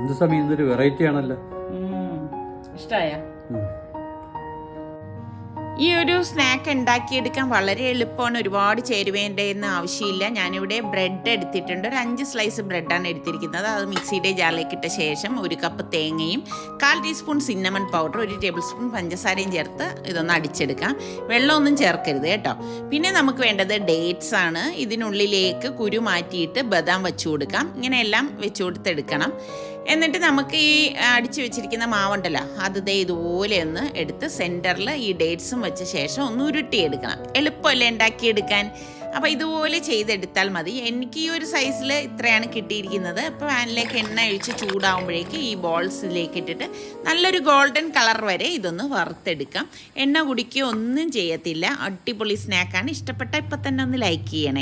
എന്ത് സമയം ഇതൊരു വെറൈറ്റി ആണല്ലോ. ഇഷ്ടായ ഈ ഒരു സ്നാക്ക് ഉണ്ടാക്കിയെടുക്കാൻ വളരെ എളുപ്പമാണ്. ഒരുപാട് ചേരുവേണ്ടതെന്ന് ആവശ്യമില്ല. ഞാനിവിടെ ബ്രെഡ് എടുത്തിട്ടുണ്ട്. ഒരു 5 സ്ലൈസ് ബ്രെഡാണ് എടുത്തിരിക്കുന്നത്. അത് മിക്സിയുടെ ജാറിലേക്ക് ഇട്ട ശേഷം 1 കപ്പ് തേങ്ങയും 1/4 teaspoon cinnamon powder 1 table spoon പഞ്ചസാരയും ചേർത്ത് ഇതൊന്ന് അടിച്ചെടുക്കാം. വെള്ളമൊന്നും ചേർക്കരുത് കേട്ടോ. പിന്നെ നമുക്ക് വേണ്ടത് ഡേറ്റ്സ് ആണ്. ഇതിനുള്ളിലേക്ക് കുരു മാറ്റിയിട്ട് ബദാം വെച്ചു കൊടുക്കാം. ഇങ്ങനെയെല്ലാം വെച്ചു കൊടുത്തെടുക്കണം. എന്നിട്ട് നമുക്ക് ഈ അടിച്ചു വെച്ചിരിക്കുന്ന മാവുണ്ടല്ലോ, അത് ദേ ഇതുപോലെ ഒന്ന് എടുത്ത് സെൻറ്ററിൽ ഈ ഡേറ്റ്സും വെച്ച ശേഷം ഒന്ന് ഉരുട്ടിയെടുക്കണം. എളുപ്പമല്ലേ ഉണ്ടാക്കിയെടുക്കാൻ. അപ്പോൾ ഇതുപോലെ ചെയ്തെടുത്താൽ മതി. എനിക്ക് ഈ ഒരു സൈസിൽ ഇത്രയാണ് കിട്ടിയിരിക്കുന്നത്. അപ്പോൾ പാനിലേക്ക് എണ്ണ ഒഴിച്ച് ചൂടാകുമ്പോഴേക്ക് ഈ ബോൾസിലേക്ക് ഇട്ടിട്ട് നല്ലൊരു ഗോൾഡൻ കളർ വരെ ഇതൊന്ന് വറുത്തെടുക്കാം. എണ്ണ കുടിക്കുകയോ ഒന്നും ചെയ്യത്തില്ല. അടിപൊളി സ്നാക്കാണ്. ഇഷ്ടപ്പെട്ട ഇപ്പം തന്നെ ഒന്ന് ലൈക്ക് ചെയ്യണേ.